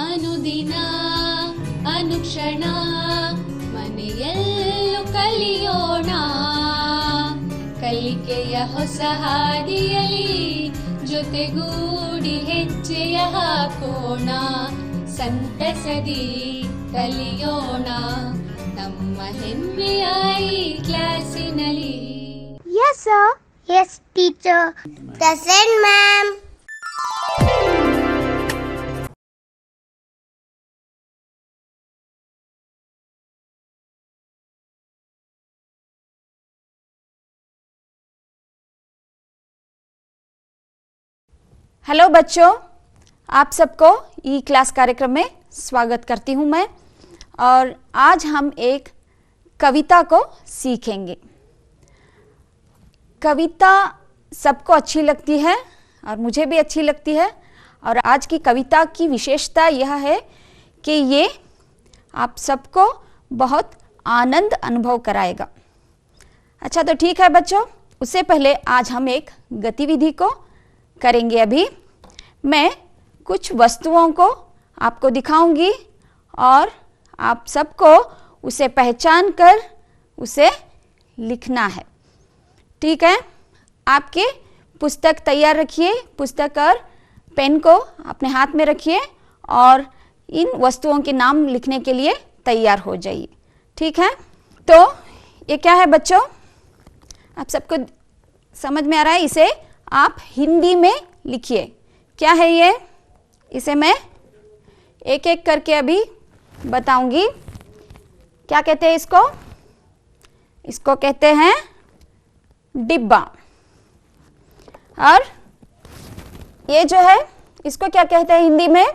ಅನುದಿನ ಅನುಕ್ಷಣ ಮನೆಯಲ್ಲೂ ಕಲಿಯೋಣ ಕಲಿಕೆಯ ಹೊಸ ಹಾದಿಯಲಿ ಜೊತೆಗೂಡಿ ಹೆಜ್ಜೆಯ ಹಾಕೋಣ ಸಂತಸದಿ ಕಲಿಯೋಣ ನಮ್ಮ ಹೆಮ್ಮೆಯ ಈ ಕ್ಲಾಸಿನಲ್ಲಿ. Yes sir. Yes teacher. Present ma'am. Hello बच्चों, आप सबको ई क्लास कार्यक्रम में स्वागत करती हूँ मैं। और आज हम एक कविता को सीखेंगे। कविता सबको अच्छी लगती है और मुझे भी अच्छी लगती है। और आज की कविता की विशेषता यह है कि ये आप सबको बहुत आनंद अनुभव कराएगा। अच्छा तो ठीक है बच्चों, उससे पहले आज हम एक गतिविधि को करेंगे। अभी मैं कुछ वस्तुओं को आपको दिखाऊंगी और आप सबको उसे पहचान कर उसे लिखना है। ठीक है, आपके पुस्तक तैयार रखिए, पुस्तक और पेन को अपने हाथ में रखिए और इन वस्तुओं के नाम लिखने के लिए तैयार हो जाइए। ठीक है, तो ये क्या है बच्चों, आप सबको समझ में आ रहा है? इसे आप हिंदी में लिखिए। क्या है ये? इसे मैं एक एक करके अभी बताऊंगी। क्या कहते हैं इसको? इसको कहते हैं डिब्बा। और ये जो है इसको क्या कहते हैं हिंदी में?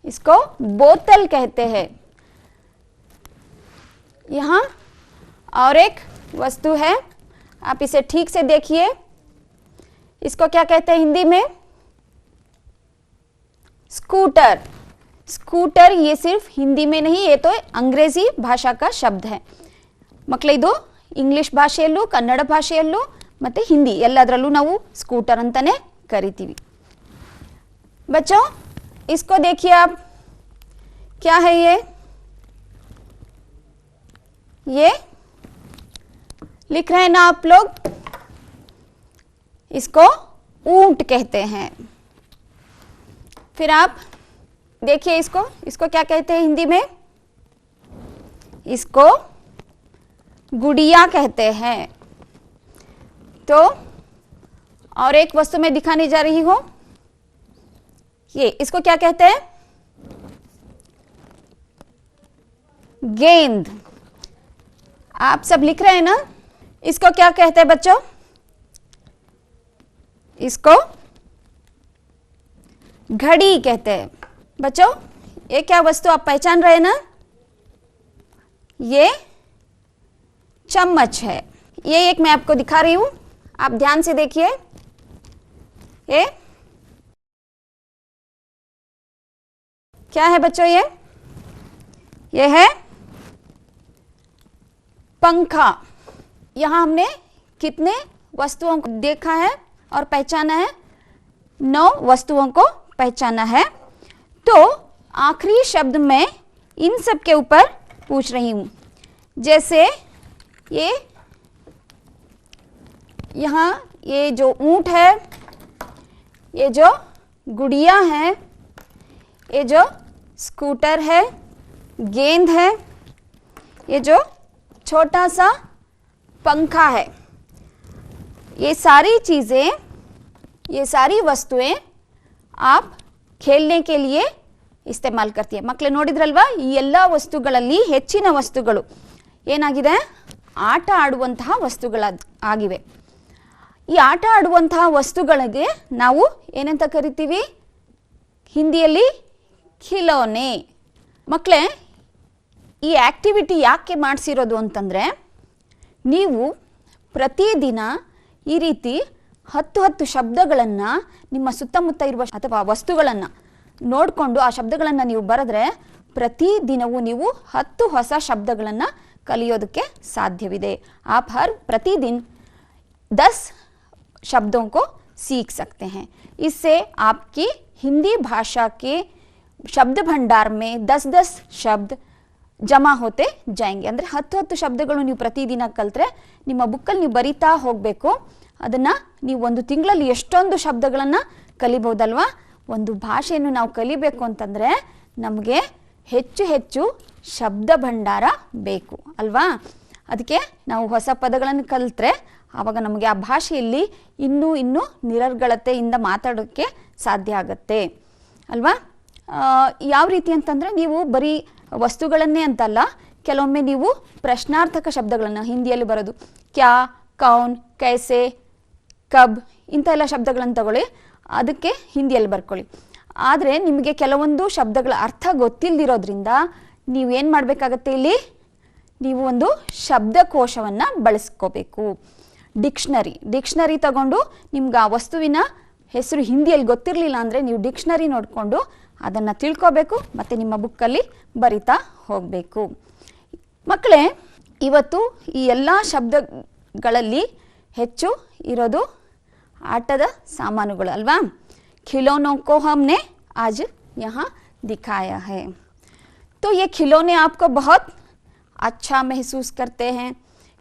इसको बोतल कहते हैं। यहाँ और एक वस्तु है, आप इसे ठीक से देखिए। इसको क्या कहते हैं हिंदी में? स्कूटर। स्कूटर ये सिर्फ हिंदी में नहीं, ये तो अंग्रेजी भाषा का शब्द है ಮಕ್ಕಳೇ। ಇದು ಇಂಗ್ಲಿಷ್ ಭಾಷೆಯಲ್ಲೂ ಕನ್ನಡ ಭಾಷೆಯಲ್ಲೂ ಮತ್ತು ಹಿಂದಿ ಎಲ್ಲದರಲ್ಲೂ ನಾವು ಸ್ಕೂಟರ್ ಅಂತಾನೆ ಕರಿತೀವಿ। बच्चों इसको देखिए आप, क्या है ये लिख रहे हैं ना आप लोग? इसको ऊंट कहते हैं। फिर आप देखिए इसको क्या कहते हैं हिंदी में? इसको गुड़िया कहते हैं। तो और एक वस्तु मैं दिखाने जा रही हूं, ये इसको क्या कहते हैं? गेंद। आप सब लिख रहे हैं ना? इसको क्या कहते हैं बच्चों? इसको घड़ी कहते हैं। बच्चों ये क्या वस्तु आप पहचान रहे हैं ना? ये चम्मच है। ये एक मैं आपको दिखा रही हूं, आप ध्यान से देखिए। ये क्या है बच्चों? ये है पंखा। यहां हमने कितने वस्तुओं को देखा है और पहचाना है? 9 वस्तुओं को पहचाना है। तो आखिरी शब्द मैं इन सब के ऊपर पूछ रही हूं। जैसे ये यहाँ ये जो ऊंट है, ये जो गुड़िया है, ये जो स्कूटर है, गेंद है, ये जो छोटा सा पंखा है, ये सारी चीज़ें, ये सारी वस्तुएं आप खेलने के लिए इस्तेमाल करती है। ಮಕ್ಕಳೇ ನೋಡಿದ್ರಲ್ವಾ, ಈ ಎಲ್ಲ ವಸ್ತುಗಳಲ್ಲಿ ಹೆಚ್ಚಿನ ವಸ್ತುಗಳು ಏನಾಗಿದೆ? ಆಟ ಆಡುವಂತಹ ವಸ್ತುಗಳಾಗಿವೆ। ಈ ಆಟ ಆಡುವಂತಹ ವಸ್ತುಗಳಿಗೆ ನಾವು ಏನಂತ ಕರಿತೀವಿ? ಹಿಂದಿಯಲ್ಲಿ ಖಿಲೋನೆ। ಮಕ್ಕಳೇ ಈ ಆಕ್ಟಿವಿಟಿ ಯಾಕೆ ಮಾಡಿಸಿರೋದು ಅಂತಂದರೆ, ನೀವು ಪ್ರತಿದಿನ ಈ ರೀತಿ 10 ಶಬ್ದಗಳನ್ನು ನಿಮ್ಮ ಸುತ್ತಮುತ್ತ ಇರುವ ಅಥವಾ ವಸ್ತುಗಳನ್ನು ನೋಡಿಕೊಂಡು ಆ ಶಬ್ದಗಳನ್ನು ನೀವು ಬರೆದ್ರೆ ಪ್ರತಿದಿನವೂ ನೀವು 10 ಹೊಸ ಶಬ್ದಗಳನ್ನು ಕಲಿಯೋದಕ್ಕೆ ಸಾಧ್ಯವಿದೆ। आप हर प्रतिदिन 10 शब्दों को सीख सकते हैं। इससे आपकी हिंदी भाषा के शब्द भंडार में 10-10 ಶಬ್ದ ಜಮಾ ಹೋತೆ ಜಾಯಂಗೆ. ಅಂದರೆ 10 ಶಬ್ದಗಳು ನೀವು ಪ್ರತಿದಿನ ಕಲ್ತ್ರೆ ನಿಮ್ಮ ಬುಕ್ಕಲ್ಲಿ ನೀವು ಬರಿತಾ ಹೋಗಬೇಕು. ಅದನ್ನು ನೀವು ಒಂದು ತಿಂಗಳಲ್ಲಿ ಎಷ್ಟೊಂದು ಶಬ್ದಗಳನ್ನು ಕಲಿಬಹುದಲ್ವಾ. ಒಂದು ಭಾಷೆಯನ್ನು ನಾವು ಕಲಿಬೇಕು ಅಂತಂದರೆ ನಮಗೆ ಹೆಚ್ಚು ಹೆಚ್ಚು ಶಬ್ದ ಭಂಡಾರ ಬೇಕು ಅಲ್ವಾ. ಅದಕ್ಕೆ ನಾವು ಹೊಸ ಪದಗಳನ್ನು ಕಲಿತ್ರೆ ಆವಾಗ ನಮಗೆ ಆ ಭಾಷೆಯಲ್ಲಿ ಇನ್ನೂ ನಿರರ್ಗಳತೆಯಿಂದ ಮಾತಾಡೋಕ್ಕೆ ಸಾಧ್ಯ ಆಗುತ್ತೆ ಅಲ್ವಾ. ಯಾವ ರೀತಿ ಅಂತಂದರೆ ನೀವು ಬರೀ ವಸ್ತುಗಳನ್ನೇ ಅಂತಲ್ಲ, ಕೆಲವೊಮ್ಮೆ ನೀವು ಪ್ರಶ್ನಾರ್ಥಕ ಶಬ್ದಗಳನ್ನು ಹಿಂದಿಯಲ್ಲಿ ಬರೋದು ಕ್ಯಾ, ಕೌನ್, ಕೈಸೆ, ಕಬ್ ಇಂಥ ಎಲ್ಲ ಶಬ್ದಗಳನ್ನು ತಗೊಳ್ಳಿ, ಅದಕ್ಕೆ ಹಿಂದಿಯಲ್ಲಿ ಬರ್ಕೊಳ್ಳಿ. ಆದರೆ ನಿಮಗೆ ಕೆಲವೊಂದು ಶಬ್ದಗಳ ಅರ್ಥ ಗೊತ್ತಿಲ್ಲದಿರೋದ್ರಿಂದ ನೀವೇನು ಮಾಡಬೇಕಾಗತ್ತೆ, ಇಲ್ಲಿ ನೀವು ಒಂದು ಶಬ್ದಕೋಶವನ್ನು ಬಳಸ್ಕೋಬೇಕು. ಡಿಕ್ಷನರಿ ತಗೊಂಡು ನಿಮ್ಗೆ ಆ ವಸ್ತುವಿನ ಹೆಸರು ಹಿಂದಿಯಲ್ಲಿ ಗೊತ್ತಿರಲಿಲ್ಲ ಅಂದರೆ ನೀವು ಡಿಕ್ಷನರಿ ನೋಡಿಕೊಂಡು ಅದನ್ನು ತಿಳ್ಕೋಬೇಕು ಮತ್ತು ನಿಮ್ಮ ಬುಕ್ಕಲ್ಲಿ ಬರಿತಾ ಹೋಗಬೇಕು. ಮಕ್ಕಳೇ, ಇವತ್ತು ಈ ಎಲ್ಲ ಶಬ್ದಗಳಲ್ಲಿ ಹೆಚ್ಚು ಇರೋದು ಆಟದ ಸಾಮಾನುಗಳು ಅಲ್ವಾ. खिलौनों को हमने आज यहाँ दिखाया है. तो ये खिलौने आपको बहुत अच्छा महसूस करते हैं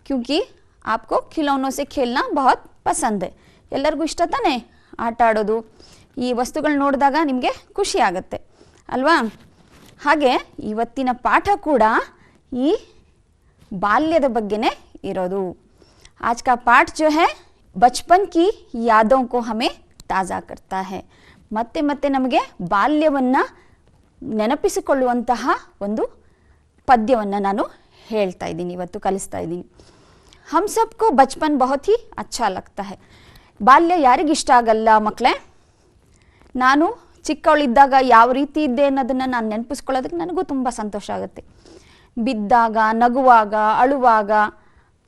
क्योंकि आपको खिलौनों से खेलना बहुत पसंद है. ಎಲ್ಲರಿಗೂ ಇಷ್ಟ ತಾನೆ ಆಟ ಆಡೋದು. ಈ ವಸ್ತುಗಳು ನೋಡಿದಾಗ ನಿಮಗೆ ಖುಷಿ ಆಗುತ್ತೆ ಅಲ್ವಾ. ಹಾಗೆ ಇವತ್ತಿನ ಪಾಠ ಕೂಡ ಈ ಬಾಲ್ಯದ ಬಗ್ಗೆನೇ ಇರೋದು. आज का पाठ जो है बचपन की यादों को हमें ತಾಜಾ ಕರ್ತಾ ಹೇ. ಮತ್ತೆ ನಮಗೆ ಬಾಲ್ಯವನ್ನು ನೆನಪಿಸಿಕೊಳ್ಳುವಂತಹ ಒಂದು ಪದ್ಯವನ್ನು ನಾನು ಹೇಳ್ತಾ ಇದ್ದೀನಿ, ಇವತ್ತು ಕಲಿಸ್ತಾ ಇದ್ದೀನಿ. ಹಮ್ ಸಬ್ಕೋ ಬಚ್ಪನ್ ಬಹುತ್ ಹಿ ಅಚ್ಚಾ ಲಗ್ತಾ ಹೈ. ಬಾಲ್ಯ ಯಾರಿಗಿಷ್ಟ ಆಗಲ್ಲ ಮಕ್ಕಳೇ. ನಾನು ಚಿಕ್ಕವಳಿದ್ದಾಗ ಯಾವ ರೀತಿ ಇದ್ದೆ ಅನ್ನೋದನ್ನು ನಾನು ನೆನಪಿಸ್ಕೊಳ್ಳೋದಕ್ಕೆ ನನಗೂ ತುಂಬ ಸಂತೋಷ ಆಗುತ್ತೆ. ಬಿದ್ದಾಗ, ನಗುವಾಗ, ಅಳುವಾಗ,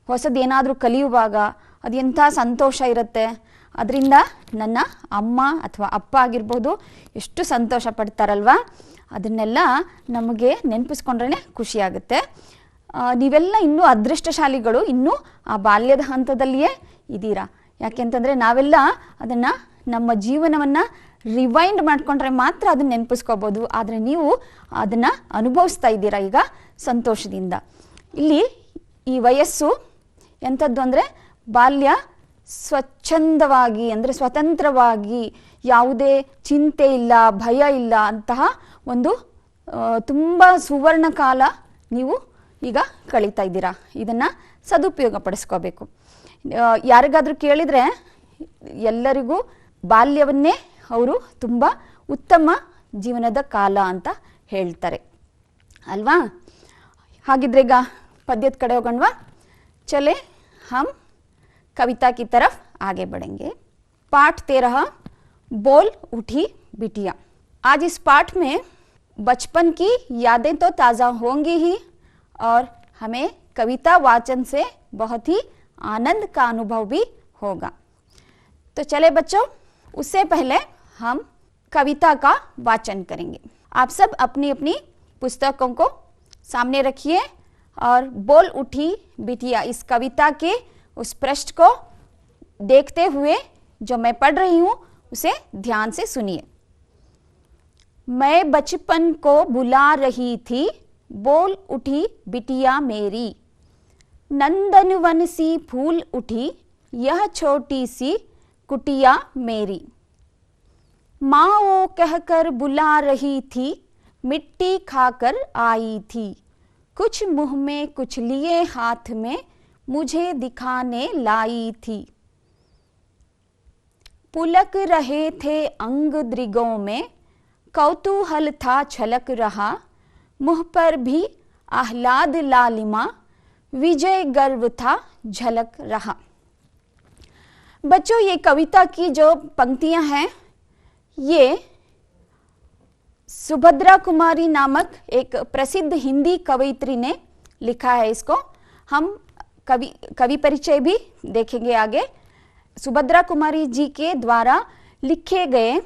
ಹೊಸದೇನಾದರೂ ಕಲಿಯುವಾಗ ಅದು ಎಂಥ ಸಂತೋಷ ಇರುತ್ತೆ. ಅದರಿಂದ ನನ್ನ ಅಮ್ಮ ಅಥವಾ ಅಪ್ಪ ಆಗಿರ್ಬೋದು ಎಷ್ಟು ಸಂತೋಷ ಪಡ್ತಾರಲ್ವ. ಅದನ್ನೆಲ್ಲ ನಮಗೆ ನೆನಪಿಸ್ಕೊಂಡ್ರೇ ಖುಷಿಯಾಗುತ್ತೆ. ನೀವೆಲ್ಲ ಇನ್ನೂ ಅದೃಷ್ಟಶಾಲಿಗಳು, ಇನ್ನೂ ಆ ಬಾಲ್ಯದ ಹಂತದಲ್ಲಿಯೇ ಇದ್ದೀರಾ. ಯಾಕೆಂತಂದರೆ ನಾವೆಲ್ಲ ಅದನ್ನು ನಮ್ಮ ಜೀವನವನ್ನು ರಿವೈಂಡ್ ಮಾಡಿಕೊಂಡ್ರೆ ಮಾತ್ರ ಅದನ್ನು ನೆನಪಿಸ್ಕೋಬೋದು. ಆದರೆ ನೀವು ಅದನ್ನು ಅನುಭವಿಸ್ತಾ ಇದ್ದೀರಾ ಈಗ ಸಂತೋಷದಿಂದ. ಇಲ್ಲಿ ಈ ವಯಸ್ಸು ಎಂಥದ್ದು ಅಂದರೆ ಬಾಲ್ಯ ಸ್ವಚ್ಛಂದವಾಗಿ, ಅಂದರೆ ಸ್ವತಂತ್ರವಾಗಿ, ಯಾವುದೇ ಚಿಂತೆ ಇಲ್ಲ, ಭಯ ಇಲ್ಲ ಅಂತಹ ಒಂದು ತುಂಬ ಸುವರ್ಣ ಕಾಲ ನೀವು ಈಗ ಕಳೀತಾ ಇದ್ದೀರಾ. ಇದನ್ನು ಸದುಪಯೋಗ ಪಡಿಸ್ಕೋಬೇಕು. ಯಾರಿಗಾದರೂ ಕೇಳಿದರೆ ಎಲ್ಲರಿಗೂ ಬಾಲ್ಯವನ್ನೇ ಅವರು ತುಂಬ ಉತ್ತಮ ಜೀವನದ ಕಾಲ ಅಂತ ಹೇಳ್ತಾರೆ ಅಲ್ವಾ. ಹಾಗಿದ್ರೆ ಈಗ ಪದ್ಯದ ಕಡೆ ಹೋಗೋಣವಾ. ಚಲೆ ಹಮ್ कविता की तरफ आगे बढ़ेंगे. पाठ 13 बोल उठी बिटिया. आज इस पाठ में बचपन की यादें तो ताज़ा होंगी ही और हमें कविता वाचन से बहुत ही आनंद का अनुभव भी होगा. तो चले बच्चों, उससे पहले हम कविता का वाचन करेंगे. आप सब अपनी अपनी पुस्तकों को सामने रखिए और बोल उठी बिटिया इस कविता के उस पृष्ठ को देखते हुए जो मैं पढ़ रही हूँ उसे ध्यान से सुनिए. मैं बचपन को बुला रही थी, बोल उठी बिटिया मेरी. नंदनवन सी फूल उठी, यह छोटी सी कुटिया मेरी. माँ वो कहकर बुला रही थी, मिट्टी खाकर आई थी. कुछ मुँह में कुछ लिए हाथ में, मुझे दिखाने लाई थी. पुलक रहे थे अंग दृगों में, कौतूहल था छलक रहा. मुँह पर भी आह्लाद लालिमा, विजय गर्व था झलक रहा. बच्चों, ये कविता की जो पंक्तियां हैं ये सुभद्रा कुमारी नामक एक प्रसिद्ध हिंदी कवयित्री ने लिखा है. इसको हम कवि परिचय भी देखेंगे आगे. सुभद्रा कुमारी जी के द्वारा लिखे गए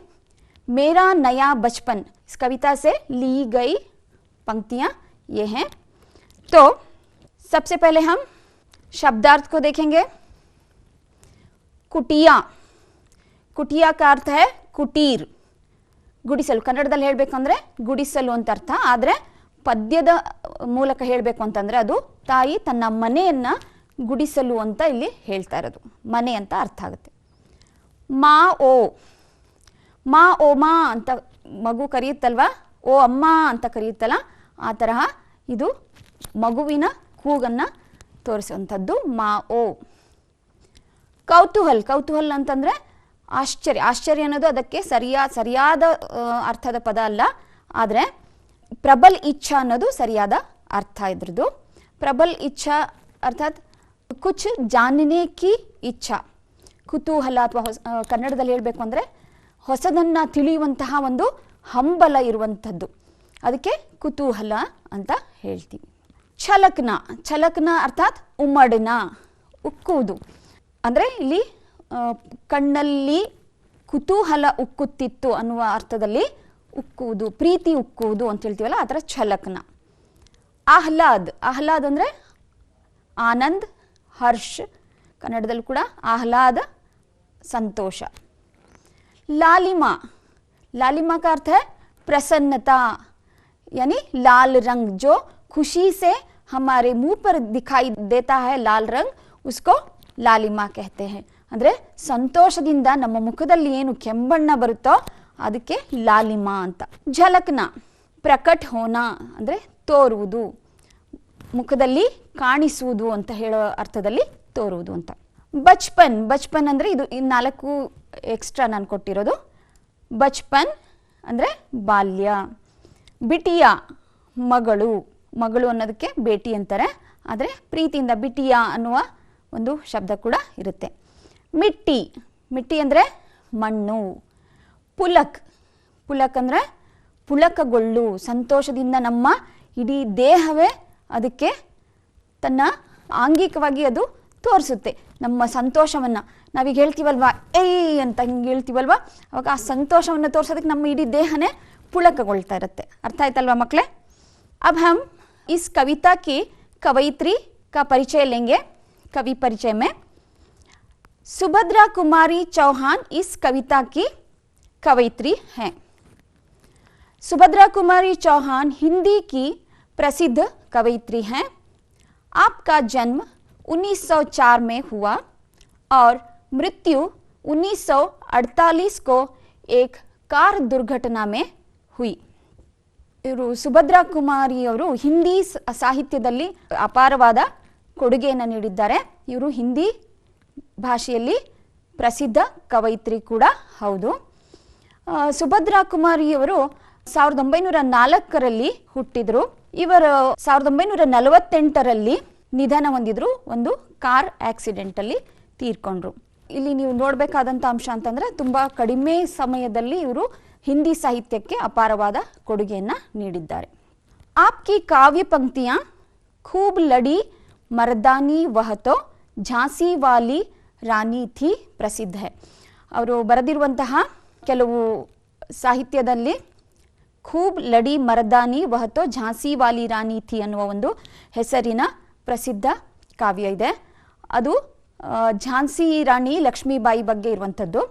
मेरा नया बचपन इस कविता से ली गई पंक्तियां ये हैं. तो सबसे पहले हम शब्दार्थ को देखेंगे. कुटिया. ಕುಟಿಯಾ का अर्थ है ಕುಟೀರ್, ಗುಡಿಸಲು. ಕನ್ನಡದಲ್ಲಿ ಹೇಳಬೇಕಂದ್ರೆ ಗುಡಿಸಲು ಅಂತ ಅರ್ಥ. ಆದರೆ ಪದ್ಯದ ಮೂಲಕ ಹೇಳಬೇಕು ಅಂತಂದರೆ ಅದು ತಾಯಿ ತನ್ನ ಮನೆಯನ್ನು ಗುಡಿಸಲು ಅಂತ ಇಲ್ಲಿ ಹೇಳ್ತಾ ಇರೋದು. ಮನೆ ಅಂತ ಅರ್ಥ ಆಗುತ್ತೆ. ಮಾ ಓ, ಮಾ ಓ ಮಾ ಅಂತ ಮಗು ಕರೆಯುತ್ತಲ್ವ, ಓ ಅಮ್ಮ ಅಂತ ಕರೆಯುತ್ತಲ್ಲ, ಆ ತರಹ ಇದು ಮಗುವಿನ ಕೂಗನ್ನು ತೋರಿಸುವಂಥದ್ದು ಮಾ ಓ. ಕೌತೂಹಲ್, ಕೌತೂಹಲ್ ಅಂತಂದರೆ ಆಶ್ಚರ್ಯ. ಆಶ್ಚರ್ಯ ಅನ್ನೋದು ಅದಕ್ಕೆ ಸರಿಯಾದ ಅರ್ಥದ ಪದ ಅಲ್ಲ, ಆದರೆ ಪ್ರಬಲ್ ಇಚ್ಛಾ ಅನ್ನೋದು ಸರಿಯಾದ ಅರ್ಥ ಇದ್ರದ್ದು. ಪ್ರಬಲ್ ಇಚ್ಛಾ ಅರ್ಥಾತ್ ಕುಚ್ ಜಾನನೆ ಕಿ ಇಚ್ಛಾ, ಕುತೂಹಲ ಅಥವಾ ಕನ್ನಡದಲ್ಲಿ ಹೇಳಬೇಕು ಅಂದರೆ ಹೊಸದನ್ನು ತಿಳಿಯುವಂತಹ ಒಂದು ಹಂಬಲ ಇರುವಂಥದ್ದು, ಅದಕ್ಕೆ ಕುತೂಹಲ ಅಂತ ಹೇಳ್ತೀವಿ. ಛಲಕ್ನ, ಛಲಕ್ನ ಅರ್ಥಾತ್ ಉಮ್ಮಡಿನ, ಉಕ್ಕುವುದು. ಅಂದರೆ ಇಲ್ಲಿ ಕಣ್ಣಲ್ಲಿ ಕುತೂಹಲ ಉಕ್ಕುತ್ತಿತ್ತು ಅನ್ನುವ ಅರ್ಥದಲ್ಲಿ ಉಕ್ಕುವುದು, ಪ್ರೀತಿ ಉಕ್ಕುವುದು ಅಂತ ಹೇಳ್ತೀವಲ್ಲ, ಆ ಥರ ಛಲಕ್ನ. ಆಹ್ಲಾದ್, ಆಹ್ಲಾದ್ ಅಂದರೆ ಆನಂದ್, ಹರ್ಷ್, ಕನ್ನಡದಲ್ಲೂ ಕೂಡ ಆಹ್ಲಾದ, ಸಂತೋಷ. लालिमा, लालिमा का अर्थ है प्रसन्नता, यानी लाल रंग, जो खुशी से हमारे मुंह पर दिखाई देता है लाल रंग, उसको लालिमा कहते हैं. ಅಂದರೆ ಸಂತೋಷದಿಂದ ನಮ್ಮ ಮುಖದಲ್ಲಿ ಏನು ಕೆಂಬಣ್ಣ ಬರುತ್ತೋ ಅದಕ್ಕೆ ಲಾಲಿಮಾ ಅಂತ. ಝಲಕ್ನ, ಪ್ರಕಟ್ ಹೋನಾ ಅಂದರೆ ತೋರುವುದು, ಮುಖದಲ್ಲಿ ಕಾಣಿಸುವುದು ಅಂತ ಹೇಳೋ ಅರ್ಥದಲ್ಲಿ ತೋರುವುದು ಅಂತ. ಬಚ್ಪನ್, ಬಚ್ಪನ್ ಅಂದರೆ ಇದು 4 ಎಕ್ಸ್ಟ್ರಾ ನಾನು ಕೊಟ್ಟಿರೋದು. ಬಚ್ಪನ್ ಅಂದರೆ ಬಾಲ್ಯ. ಬಿಟಿಯಾ, ಮಗಳು, ಮಗಳು ಅನ್ನೋದಕ್ಕೆ ಬೇಟಿ ಅಂತಾರೆ, ಆದರೆ ಪ್ರೀತಿಯಿಂದ ಬಿಟಿಯಾ ಅನ್ನುವ ಒಂದು ಶಬ್ದ ಕೂಡ ಇರುತ್ತೆ. ಮಿಟ್ಟಿ, ಮಿಟ್ಟಿ ಅಂದರೆ ಮಣ್ಣು. ಪುಲಕ್, ಪುಲಕ್ ಅಂದರೆ ಪುಳಕಗೊಳ್ಳು, ಸಂತೋಷದಿಂದ ನಮ್ಮ ಇಡೀ ದೇಹವೇ ಅದಕ್ಕೆ ತನ್ನ ಆಂಗಿಕವಾಗಿ ಅದು ತೋರಿಸುತ್ತೆ ನಮ್ಮ ಸಂತೋಷವನ್ನು. ನಾವೀಗ ಹೇಳ್ತೀವಲ್ವಾ ಏಯ್ ಅಂತ ಹಿಂಗೆ ಹೇಳ್ತೀವಲ್ವಾ, ಅವಾಗ ಆ ಸಂತೋಷವನ್ನು ತೋರಿಸೋದಕ್ಕೆ ನಮ್ಮ ಇಡೀ ದೇಹನೇ ಪುಳಕಗೊಳ್ತಾ ಇರುತ್ತೆ. ಅರ್ಥ ಆಯ್ತಲ್ವಾ ಮಕ್ಕಳೇ? अब हम इस कविता की कवयित्री का परिचय लेंगे. कवि परिचय में सुभद्रा कुमारी चौहान इस कविता की कवयित्री हैं. सुभद्रा कुमारी चौहान हिंदी की प्रसिद्ध कवयित्री हैं. आपका जन्म 1904 में हुआ और मृत्यु 1948 को एक कार दुर्घटना में हुई. ಇವರು ಸುಭದ್ರಾ ಕುಮಾರಿಯವರು ಹಿಂದಿ ಸಾಹಿತ್ಯದಲ್ಲಿ ಅಪಾರವಾದ ಕೊಡುಗೆಯನ್ನು ನೀಡಿದ್ದಾರೆ. ಇವರು ಹಿಂದಿ ಭಾಷೆಯಲ್ಲಿ ಪ್ರಸಿದ್ಧ ಕವಯಿತ್ರಿ ಕೂಡ ಹೌದು. ಸುಭದ್ರಾ ಕುಮಾರಿಯವರು 1904ರಲ್ಲಿ ಹುಟ್ಟಿದರು. ಇವರು 1948ರಲ್ಲಿ ನಿಧನ ಹೊಂದಿದ್ರು, ಒಂದು ಕಾರ್ ಆಕ್ಸಿಡೆಂಟಲ್ಲಿ ತೀರ್ಕೊಂಡ್ರು. ಇಲ್ಲಿ ನೀವು ನೋಡಬೇಕಾದಂಥ ಅಂಶ ಅಂತಂದರೆ ತುಂಬ ಕಡಿಮೆ ಸಮಯದಲ್ಲಿ ಇವರು ಹಿಂದಿ ಸಾಹಿತ್ಯಕ್ಕೆ ಅಪಾರವಾದ ಕೊಡುಗೆಯನ್ನು ನೀಡಿದ್ದಾರೆ. ಆಪ್ಕಿ ಕಾವ್ಯ ಪಂಕ್ತಿಯಾं ಖೂಬ್ ಲಡಿ ಮರ್ದಾನಿ ವಹತೋ ಝಾನ್ಸಿ ವಾಲಿ ರಾಣಿ ಥಿ ಪ್ರಸಿದ್ಧ ಹೈ. ಅವರು ಬರೆದಿರುವಂತಹ ಕೆಲವು ಸಾಹಿತ್ಯದಲ್ಲಿ ಖೂಬ್ ಲಡಿ ಮರ್ದಾನಿ ವಹತೋ ಝಾನ್ಸಿ ವಾಲಿ ರಾಣಿ ಥಿ ಅನ್ನುವ ಒಂದು ಹೆಸರಿನ ಪ್ರಸಿದ್ಧ ಕಾವ್ಯ ಇದೆ. ಅದು ಝಾನ್ಸಿ ರಾಣಿ ಲಕ್ಷ್ಮೀಬಾಯಿ ಬಗ್ಗೆ ಇರುವಂಥದ್ದು.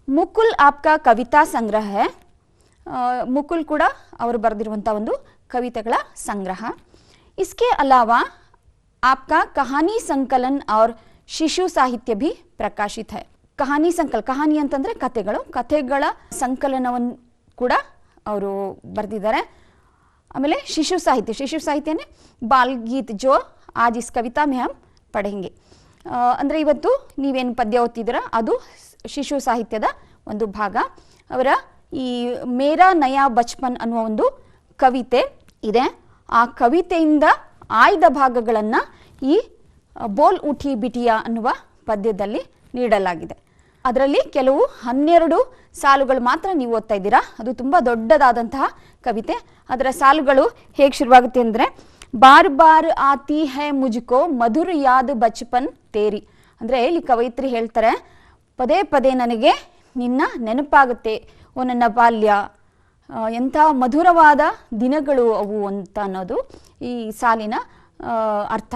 ಮುಕುಲ್ ಆಪ್ಕಾ ಕವಿತಾ ಸಂಗ್ರಹ ಹೈ. ಮುಕುಲ್ ಕೂಡ ಅವರು ಬರೆದಿರುವಂಥ ಒಂದು ಕವಿತೆಗಳ ಸಂಗ್ರಹ. इसके अलावा आपका कहानी संकलन और शिशु साहित्य भी प्रकाशित है. कहानी संकलन, कहानी ಅಂತಂದ್ರೆ ಕಥೆಗಳು, ಕಥೆಗಳ ಸಂಕಲನವನ್ನು ಕೂಡ ಅವರು ಬರೆದಿದ್ದಾರೆ. ಆಮೇಲೆ ಶಿಶು ಸಾಹಿತ್ಯ, ಶಿಶು ಸಾಹಿತ್ಯನೇ ಬಾಲ್ ಗೀತ್ ಜೋ ಆಜ್ ಇಸ್ ಕವಿತಾ ಮೇ ಹಮ್ ಪಡೆಂಗೆ. ಅಂದರೆ ಇವತ್ತು ನೀವೇನು ಪದ್ಯ ಓದ್ತಿದ್ದೀರಾ ಅದು ಶಿಶು ಸಾಹಿತ್ಯದ ಒಂದು ಭಾಗ. ಅವರ ಈ ಮೇರಾ ನಯಾ ಬಚ್ಪನ್ ಅನ್ನುವ ಒಂದು ಕವಿತೆ ಇದೆ. ಆ ಕವಿತೆಯಿಂದ ಆಯ್ದ ಭಾಗಗಳನ್ನು ಈ ಬೋಲ್ ಉಠಿ ಬಿಟಿಯಾ ಅನ್ನುವ ಪದ್ಯದಲ್ಲಿ ನೀಡಲಾಗಿದೆ. ಅದರಲ್ಲಿ ಕೆಲವು 12 ಸಾಲುಗಳು ಮಾತ್ರ ನೀವು ಓದ್ತಾ ಇದ್ದೀರಾ. ಅದು ತುಂಬ ದೊಡ್ಡದಾದಂತಹ ಕವಿತೆ. ಅದರ ಸಾಲುಗಳು ಹೇಗೆ ಶುರುವಾಗುತ್ತೆ ಅಂದರೆ, ಬಾರ್ ಬಾರ್ ಆತಿ ಹೈ ಮುಜ್ಕೋ ಮಧುರ ಯಾದ್ ಬಚ್ಪನ್ ತೇರಿ. ಅಂದರೆ ಇಲ್ಲಿ ಕವಯಿತ್ರಿ ಹೇಳ್ತಾರೆ, ಪದೇ ಪದೇ ನನಗೆ ನಿನ್ನ ನೆನಪಾಗುತ್ತೆ ಓ ನನ್ನ ಬಾಲ್ಯ, ಎಂಥ ಮಧುರವಾದ ದಿನಗಳು ಅವು ಅಂತ ಅನ್ನೋದು ಈ ಸಾಲಿನ अर्थ.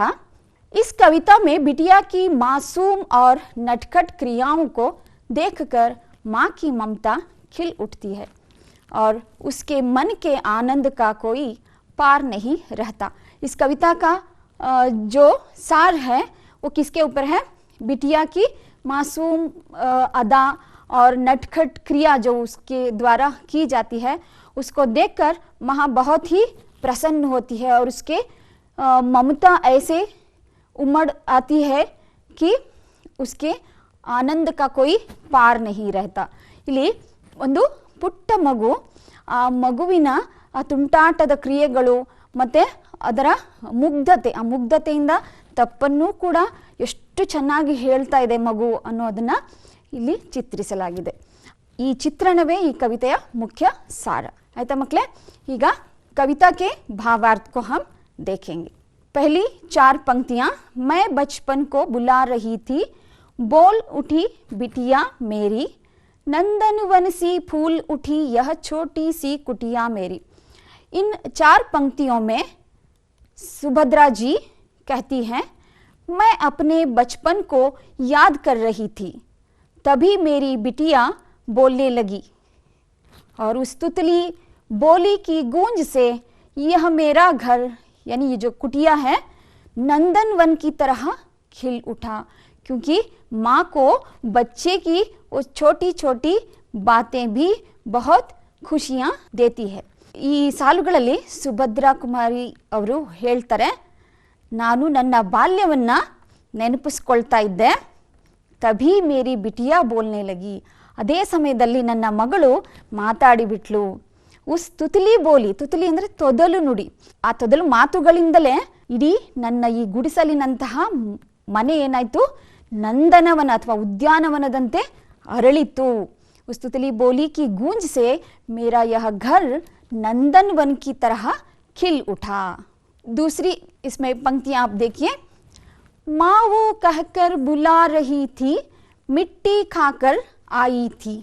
इस कविता में बिटिया की मासूम और नटखट क्रियाओं को देखकर माँ की ममता खिल उठती है और उसके मन के आनंद का कोई पार नहीं रहता। इस कविता का जो सार है वो किसके ऊपर है? बिटिया की मासूम अदा और नटखट क्रिया जो उसके द्वारा की जाती है, उसको देखकर माँ बहुत ही प्रसन्न होती है और उसके ममता ऐसे उमड़ आती है कि उसके ಆನಂದ का कोई ಪಾರ್ नहीं रहता। ಇಲ್ಲಿ ಒಂದು ಪುಟ್ಟ ಮಗು, ಆ ಮಗುವಿನ ಆ ತುಂಟಾಟದ ಕ್ರಿಯೆಗಳು ಮತ್ತು ಅದರ ಮುಗ್ಧತೆ, ಆ ಮುಗ್ಧತೆಯಿಂದ ತಪ್ಪನ್ನು ಕೂಡ ಎಷ್ಟು ಚೆನ್ನಾಗಿ ಹೇಳ್ತಾ ಇದೆ ಮಗು ಅನ್ನೋದನ್ನು ಇಲ್ಲಿ ಚಿತ್ರಿಸಲಾಗಿದೆ। ಈ ಚಿತ್ರಣವೇ ಈ ಕವಿತೆಯ ಮುಖ್ಯ ಸಾರ। ಆಯ್ತಾ ಮಕ್ಕಳೇ, ಈಗ कविता के भावार्थ को हम देखेंगे। पहली 4 पंक्तियां, मैं बचपन को बुला रही थी, बोल उठी बिटिया मेरी, नंदनवन सी फूल उठी यह छोटी सी कुटिया मेरी। इन 4 पंक्तियों में सुभद्रा जी कहती हैं, मैं अपने बचपन को याद कर रही थी, तभी मेरी बिटिया बोलने लगी और उस तुतली बोली की गूंज से यह मेरा घर, यानी ये जो कुटिया है, नंदनवन की तरह खिल उठा। क्योंकि माँ को बच्चे की वो छोटी छोटी बातें भी बहुत ಖುಷಿಯಾं देती है। ಈ ಸಾಲುಗಳಲ್ಲಿ ಸುಭದ್ರಾ ಕುಮಾರಿ ಅವರು ಹೇಳ್ತಾರೆ, ನಾನು ನನ್ನ ಬಾಲ್ಯವನ್ನು ನೆನಪಿಸ್ಕೊಳ್ತಾ ಇದ್ದೆ, ತಭಿ ಮೇರಿ ಬಿಟಿಯಾ ಬೋಲ್ನೆ ಲಗಿ, ಅದೇ ಸಮಯದಲ್ಲಿ ನನ್ನ ಮಗಳು ಮಾತಾಡಿಬಿಟ್ಲು। ಉಸ್ ತುತಲಿ ಬೋಲಿ, ತುತಲಿ ಅಂದರೆ ತೊದಲು ನುಡಿ, ಆ ತೊದಲು ಮಾತುಗಳಿಂದಲೇ ಇಡೀ ನನ್ನ ಈ ಗುಡಿಸಲಿನಂತಹ ಮನೆ ಏನಾಯಿತು, ನಂದನವನ ಅಥವಾ ಉದ್ಯಾನವನದಂತೆ ಅರಳಿತು। उस तुतली बोली की गूंज से मेरा यह घर नंदनवन की तरह खिल उठा। दूसरी इसमें पंक्तियां आप देखिए, माँ वो कहकर बुला रही थी, मिट्टी खाकर आई थी,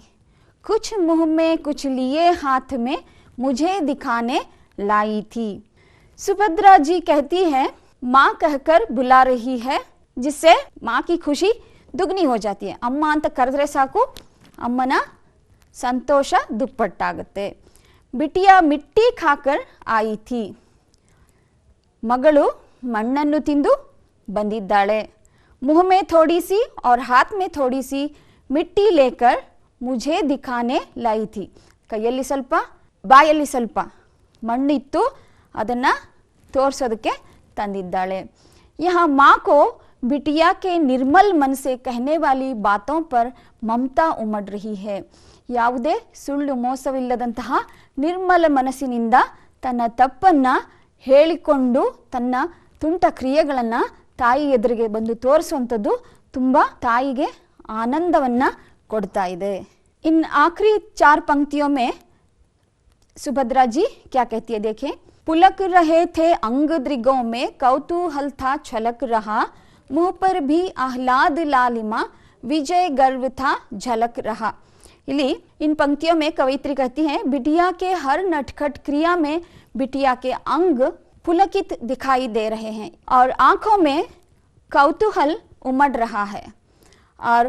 कुछ मुंह में कुछ लिए हाथ में मुझे दिखाने लाई थी। सुभद्रा जी कहती है, माँ कहकर बुला रही है, जिससे माँ की खुशी दुगनी हो जाती है। अम्मा ಅಂತ ಕರೆದ್ರೆ ಸಾಕು, ಅಮ್ಮನ ಸಂತೋಷ ದುಪ್ಪಟ್ಟಾಗುತ್ತೆ। ಬಿಟಿಯಾ ಮಿಟ್ಟಿ ಖಾಕರ್ ಆಯಿ ಥಿ, ಮಗಳು ಮಣ್ಣನ್ನು ತಿಂದು ಬಂದಿದ್ದಾಳೆ। मुंह में थोड़ी सी और हाथ में थोड़ी सी मिट्टी लेकर मुझे दिखाने लाई थी, ಕೈಯಲ್ಲಿ ಸ್ವಲ್ಪ ಬಾಯಲ್ಲಿ ಸ್ವಲ್ಪ ಮಣ್ಣಿತ್ತು, ಅದನ್ನು ತೋರಿಸೋದಕ್ಕೆ ತಂದಿದ್ದಾಳೆ। यहाँ माँ को बिटिया के निर्मल मन से कहने वाली बातों पर ममता उमड़ रही है। ಯಾವುದೇ ಸುಳ್ಳು ಮೋಸವಿಲ್ಲದಂತಹ ನಿರ್ಮಲ ಮನಸ್ಸಿನಿಂದ ತನ್ನ ತಪ್ಪನ್ನು ಹೇಳಿಕೊಂಡು ತನ್ನ ತುಂಟ ಕ್ರಿಯೆಗಳನ್ನು ತಾಯಿ ಎದುರಿಗೆ ಬಂದು ತೋರಿಸುವಂಥದ್ದು ತುಂಬ ತಾಯಿಗೆ ಆನಂದವನ್ನು ಕೊಡ್ತಾ ಇದೆ। इन आखिरी 4 पंक्तियों में सुभद्रा जी क्या कहती है, देखिए, पुलक रहे थे अंग दृगों में, कौतूहल था छलक रहा, मुंह पर भी आह्लाद लालिमा, विजय गर्व था झलक रहा। इली इन पंक्तियों में कवयित्री कहती हैं, बिटिया के हर नटखट क्रिया में बिटिया के अंग पुलकित दिखाई दे रहे हैं और आंखों में कौतूहल उमड़ रहा है और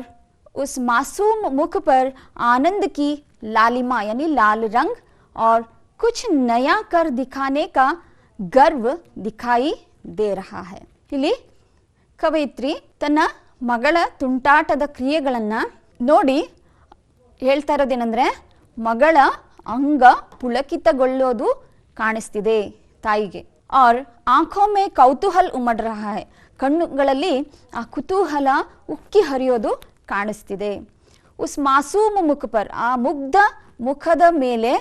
उस मासूम मुख पर आनंद की लालिमा यानी लाल रंग और कुछ नया कर दिखाने का गर्व दिखाई दे रहा है। ಇಲ್ಲಿ ಕವಯಿತ್ರಿ ತನ್ನ ಮಗಳ ತುಂಟಾಟದ ಕ್ರಿಯೆಗಳನ್ನು ನೋಡಿ ಹೇಳ್ತಾ ಇರೋದೇನೆಂದರೆ, ಮಗಳ ಅಂಗ ಪುಳಕಿತಗೊಳ್ಳೋದು ಕಾಣಿಸ್ತಿದೆ ತಾಯಿಗೆ। और आंखों में कौतूहल उमड़ रहा है, ಕಣ್ಣುಗಳಲ್ಲಿ ಆ ಕುತೂಹಲ ಉಕ್ಕಿ ಹರಿಯೋದು ಕಾಣಿಸ್ತಿದೆ। ಉಸ್ ಮಾಸೂಮ್ ಮುಖ ಪರ್, ಆ ಮುಗ್ಧ ಮುಖದ ಮೇಲೆ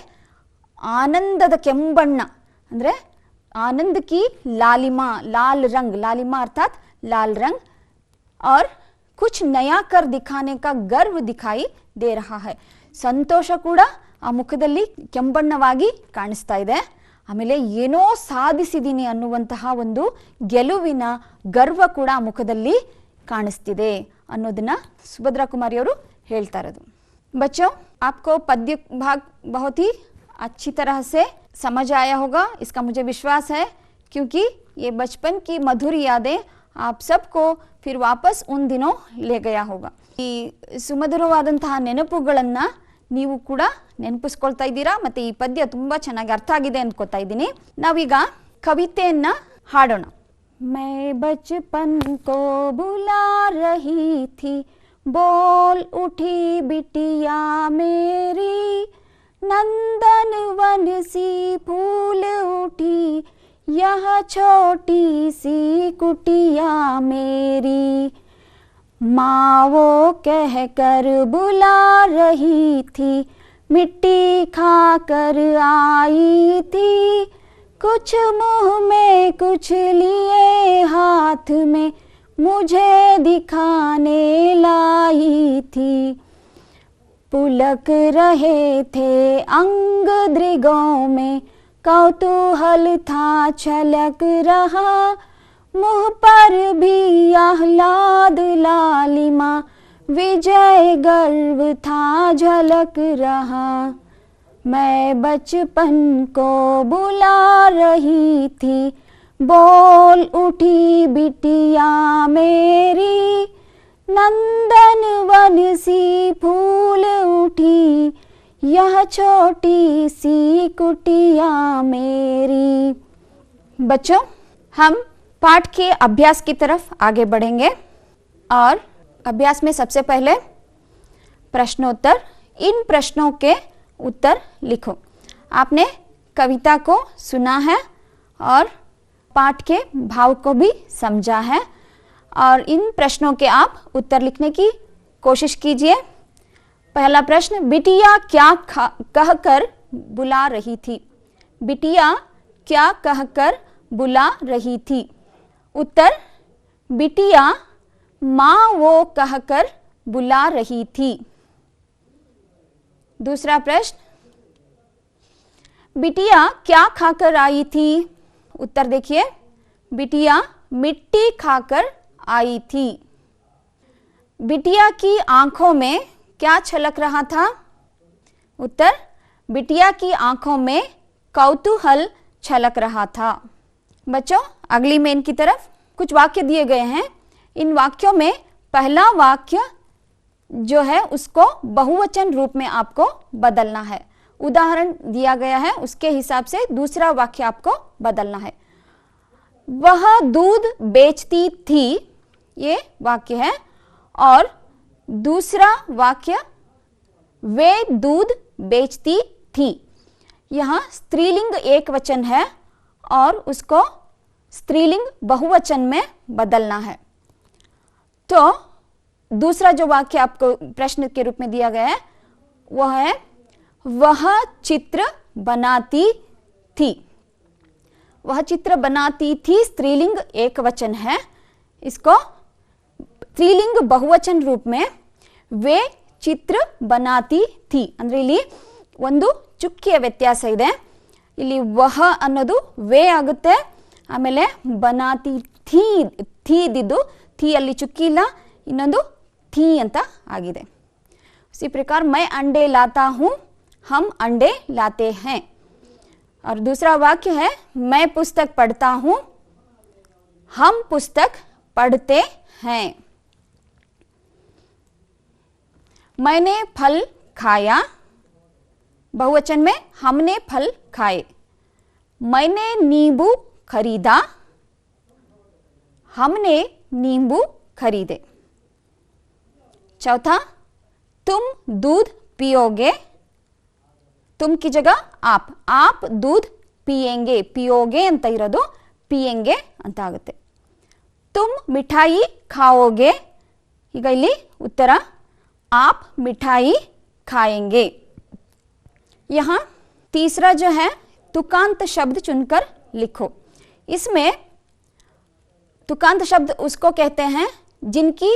ಆನಂದದ ಕೆಂಬಣ್ಣ ಅಂದರೆ आनंद की लालिमा, लाल रंग, लालिमा अर्थात लाल रंग, और कुछ नया कर दिखाने का गर्व दिखाई दे रहा है। ಸಂತೋಷ ಕೂಡ ಆ ಮುಖದಲ್ಲಿ ಕೆಂಬಣ್ಣವಾಗಿ ಕಾಣಿಸ್ತಾ ಇದೆ। ಆಮೇಲೆ ಏನೋ ಸಾಧಿಸಿದ್ದೀನಿ ಅನ್ನುವಂತಹ ಒಂದು ಗೆಲುವಿನ ಗರ್ವ ಕೂಡ ಆ ಮುಖದಲ್ಲಿ ಕಾಣಿಸ್ತಿದೆ ಅನ್ನೋದನ್ನ ಸುಭದ್ರಾ ಕುಮಾರಿ ಅವರು ಹೇಳ್ತಾ ಇರೋದು। बच्चों, आपको पद्य भाग बहुत ही अच्छी तरह से समझ आया होगा, इसका मुझे विश्वास है, क्योंकि ये बचपन की मधुर यादें आप सबको फिर वापस उन दिनों ले गया होगा। ಈ ಸುಮಧುರವಾದಂತಹ ನೆನಪುಗಳನ್ನ ನೀವು ಕೂಡ ನೆನಪಿಸ್ಕೊಳ್ತಾ ಇದ್ದೀರಾ ಮತ್ತೆ ಈ ಪದ್ಯ ತುಂಬಾ ಚೆನ್ನಾಗಿ ಅರ್ಥ ಆಗಿದೆ ಅನ್ಕೋತಾ ಇದ್ದೀನಿ. ನಾವೀಗ ಕವಿತೆಯನ್ನ ಹಾಡೋಣ. मैं बचपन को बुला रही थी, बोल उठी बिटिया मेरी, नंदन वन सी फूल उठी यह छोटी सी कुटिया मेरी. माँ वो कह कर बुला रही थी, मिट्टी खा कर आई थी, कुछ मुंह में कुछ लिए हाथ में मुझे दिखाने लाई थी. पुलक रहे थे अंग दृगों में, कौतूहल था छलक रहा, मुँह पर भी आह्लाद लालिमा, विजय गर्व था झलक रहा. मैं बचपन को बुला रही थी, बोल उठी बिटिया मेरी, नंदन वन सी फूल उठी यह छोटी सी कुटिया मेरी. बच्चों, हम पाठ के अभ्यास की तरफ आगे बढ़ेंगे और अभ्यास में सबसे पहले प्रश्नोत्तर. इन प्रश्नों के उत्तर लिखो. आपने कविता को सुना है और पाठ के भाव को भी समझा है और इन प्रश्नों के आप उत्तर लिखने की कोशिश कीजिए. पहला प्रश्न, बिटिया क्या कहकर बुला रही थी? बिटिया क्या कहकर बुला रही थी? उत्तर, बिटिया माँ वो कहकर बुला रही थी. दूसरा प्रश्न, बिटिया क्या खाकर आई थी? उत्तर देखिए, बिटिया मिट्टी खाकर आई थी. बिटिया की आंखों में क्या छलक रहा था? उत्तर, बिटिया की आंखों में कौतूहल छलक रहा था. बच्चों, अगली मेन की तरफ कुछ वाक्य दिए गए हैं. इन वाक्यों में पहला वाक्य जो है उसको बहुवचन रूप में आपको बदलना है. उदाहरण दिया गया है, उसके हिसाब से दूसरा वाक्य आपको बदलना है. वह दूध बेचती थी, ये वाक्य है, और दूसरा वाक्य वे दूध बेचती थी. यहाँ स्त्रीलिंग एक वचन है और उसको स्त्रीलिंग बहुवचन में बदलना है. तो दूसरा जो वाक्य आपको प्रश्न के रूप में दिया गया है वह है वह चित्र बनाती थी. वह चित्र बनाती थी स्त्रीलिंग एक वचन है. इसको स्त्रीलिंग बहुवचन रूप में वे ಚಿತ್ರ ಬನಾತಿ ಥಿ ಅಂದ್ರೆ ಇಲ್ಲಿ ಒಂದು ಚುಕ್ಕಿಯ ವ್ಯತ್ಯಾಸ ಇದೆ. ಇಲ್ಲಿ ವಹ ಅನ್ನೋದು ವೇ ಆಗುತ್ತೆ, ಆಮೇಲೆ ಬನಾತಿ ಥೀ ಥೀದಿದ್ದು ಥೀ ಅಲ್ಲಿ ಚುಕ್ಕಿ ಇಲ್ಲ, ಇನ್ನೊಂದು ಥೀ ಅಂತ ಆಗಿದೆ. इसी प्रकार मैं अंडे लाता हूँ, हम अंडे लाते हैं. और दूसरा वाक्य है मैं पुस्तक पढ़ता हूँ, हम पुस्तक पढ़ते हैं. मैंने फल खाया, बहुवचन में हमने फल खाए. मैंने नींबू खरीदा, हमने नींबू खरीदे. चौथा, तुम दूध पियोगे, तुम की जगह आप दूध पियेंगे, पियोगे ಅಂತ ಇರೋದು पियेंगे ಅಂತ ಆಗುತ್ತೆ. तुम मिठाई खाओगे, ಈಗ ಇಲ್ಲಿ ಉತ್ತರ आप मिठाई खाएंगे. यहाँ तीसरा जो है तुकांत शब्द चुनकर लिखो. इसमें तुकांत शब्द उसको कहते हैं जिनकी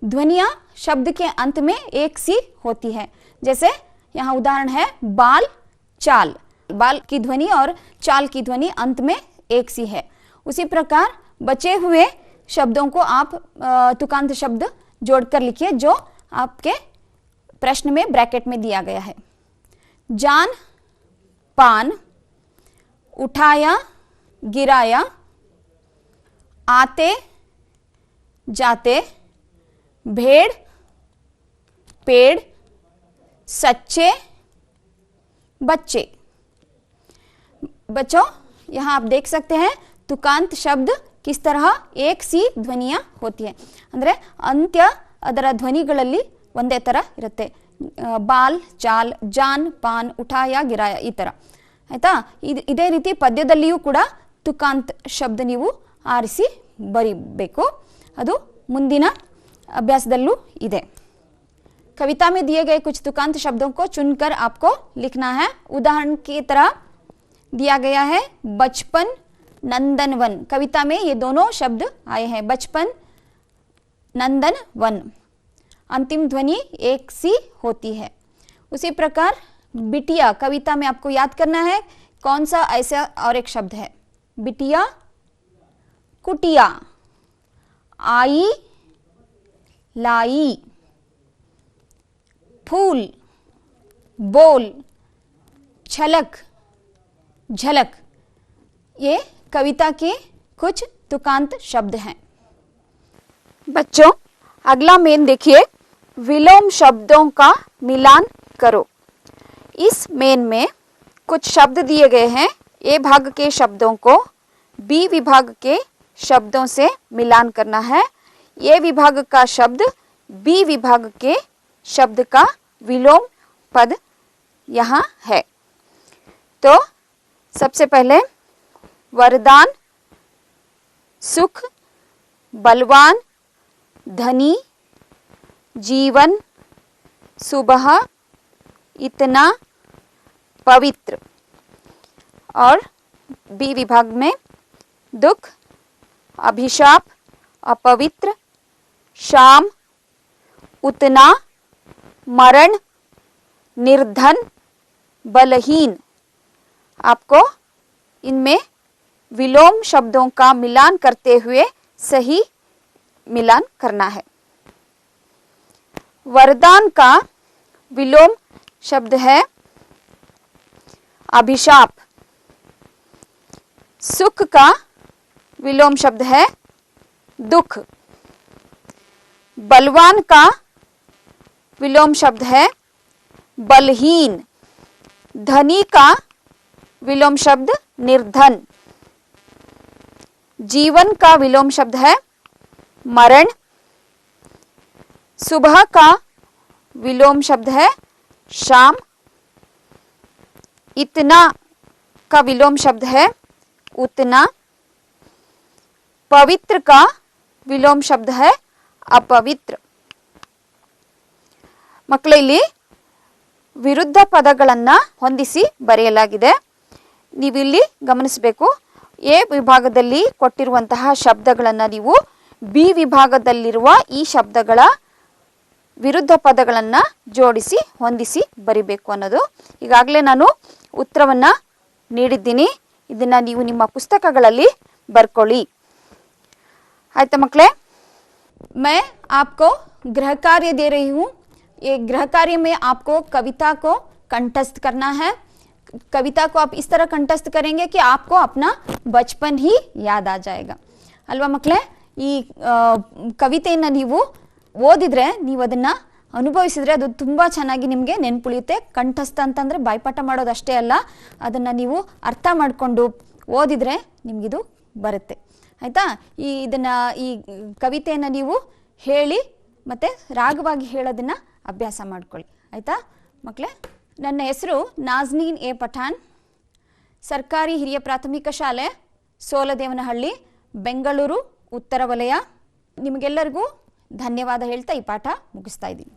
ध्वनियां शब्द के अंत में एक सी होती है. जैसे यहाँ उदाहरण है बाल चाल, बाल की ध्वनि और चाल की ध्वनि अंत में एक सी है. उसी प्रकार बचे हुए शब्दों को आप तुकांत शब्द जोड़कर लिखिए जो आपके प्रश्न में ब्रैकेट में दिया गया है. जान पान, उठाया गिराया, आते जाते, भेड़ पेड़, सच्चे, बच्चे। बच्चों यहाँ आप देख सकते हैं तुकांत शब्द किस तरह एक सी ಧ್ವನಿಯ होती है ಅಂದ್ರೆ ಅಂತ್ಯ ಅದರ ಧ್ವನಿಗಳಲ್ಲಿ ಒಂದೇ ತರ ಇರುತ್ತೆ ಬಾಲ್ ಚಾಲ್ ಜಾನ್ ಪಾನ್ ಉಠಾಯ ಗಿರಾಯ ಈ ತರ ಆಯ್ತಾ ಇದೇ ರೀತಿ ಪದ್ಯದಲ್ಲಿಯೂ ಕೂಡ ತುಕಾಂತ್ ಶಬ್ದ ನೀವು ಆರಿಸಿ ಬರಿಬೇಕು ಅದು ಮುಂದಿನ अभ्यासदल्लू ಇದೆ कविता में दिए गए कुछ तुकांत शब्दों को चुनकर आपको लिखना है उदाहरण की तरह दिया गया है बचपन नंदन वन कविता में ये दोनों शब्द आए हैं बचपन नंदन वन अंतिम ध्वनि एक सी होती है उसी प्रकार बिटिया कविता में आपको याद करना है कौन सा ऐसा और एक शब्द है बिटिया कुटिया आई लाई फूल बोल छलक झलक ये कविता के कुछ तुकांत शब्द हैं बच्चों अगला मेन देखिए विलोम शब्दों का मिलान करो इस मेन में कुछ शब्द दिए गए हैं ए भाग के शब्दों को बी विभाग के शब्दों से मिलान करना है ए विभाग का शब्द बी विभाग के शब्द का विलोम पद यहाँ है तो सबसे पहले वरदान सुख बलवान धनी जीवन सुबह इतना पवित्र और बी विभाग में दुख अभिशाप अपवित्र शाम उतना मरण निर्धन बलहीन आपको इनमें विलोम शब्दों का मिलान करते हुए सही मिलान करना है वरदान का विलोम शब्द है अभिशाप सुख का विलोम शब्द है दुख बलवान का विलोम शब्द है बलहीन धनी का विलोम शब्द निर्धन जीवन का विलोम शब्द है मरण सुबह का विलोम शब्द है शाम इतना का विलोम शब्द है उतना पवित्र का विलोम शब्द है अपवित्र ಮಕ್ಕಳೇ ಇಲ್ಲಿ ವಿರುದ್ಧ ಪದಗಳನ್ನ ಹೊಂದಿಸಿ ಬರೆಯಲಾಗಿದೆ ನೀವು ಇಲ್ಲಿ ಗಮನಿಸಬೇಕು ಎ ವಿಭಾಗದಲ್ಲಿ ಕೊಟ್ಟಿರುವಂತಹ ಶಬ್ದಗಳನ್ನು ನೀವು ಬಿ ವಿಭಾಗದಲ್ಲಿರುವ ಈ ಶಬ್ದಗಳ ವಿರುದ್ಧ ಪದಗಳನ್ನು ಜೋಡಿಸಿ ಹೊಂದಿಸಿ ಬರಿಬೇಕು ಅನ್ನೋದು ಈಗಾಗಲೇ ನಾನು ಉತ್ತರವನ್ನ ನೀಡಿದ್ದೀನಿ ಇದನ್ನ ನೀವು ನಿಮ್ಮ ಪುಸ್ತಕಗಳಲ್ಲಿ ಬರ್ಕೊಳ್ಳಿ ಆಯ್ತಾ ಮಕ್ಕಳೇ मैं आपको गृह कार्य दे रही हूँ ये गृह कार्य में आपको कविता को कंठस्थ करना है कविता को आप इस तरह कंठस्थ करेंगे कि आपको अपना बचपन ही याद आ जाएगा ಅಲ್ವಾ ಮಕ್ಕಳೇ ಈ ಕವಿತೆಯನ್ನು ನೀವು ಓದಿದ್ರೆ ನೀವು ಅದನ್ನ ಅನುಭವಿಸಿದ್ರೆ ಅದು ತುಂಬಾ ಚೆನ್ನಾಗಿ ನಿಮಗೆ ನೆನಪುಳಿಯುತ್ತೆ ಕಂಠಸ್ಥ ಅಂತಂದ್ರೆ ಬಾಯ್ಪಾಠ ಮಾಡೋದು ಅಷ್ಟೇ ಅಲ್ಲ ಅದನ್ನ ನೀವು ಅರ್ಥ ಮಾಡ್ಕೊಂಡು ಓದಿದ್ರೆ ನಿಮಗೆ ಇದು ಬರುತ್ತೆ ಆಯ್ತಾ ಇದನ್ನ ಈ ಕವಿತೆಯನ್ನು ನೀವು ಹೇಳಿ ಮತ್ತೆ ರಾಗವಾಗಿ ಹೇಳೋದನ್ನ ಅಭ್ಯಾಸ ಮಾಡ್ಕೊಳ್ಳಿ ಆಯ್ತಾ ಮಕ್ಕಳೇ ನನ್ನ ಹೆಸರು ನಾಜ್ನೀನ್ ಎ ಪಠಾಣ್ ಸರ್ಕಾರಿ ಹಿರಿಯ ಪ್ರಾಥಮಿಕ ಶಾಲೆ ಸೋಲದೇವನಹಳ್ಳಿ ಬೆಂಗಳೂರು ಉತ್ತರ ವಲಯ ನಿಮಗೆಲ್ಲರಿಗೂ ಧನ್ಯವಾದ ಹೇಳ್ತಾ ಈ ಪಾಠ ಮುಗಿಸ್ತಾ ಇದ್ದೀನಿ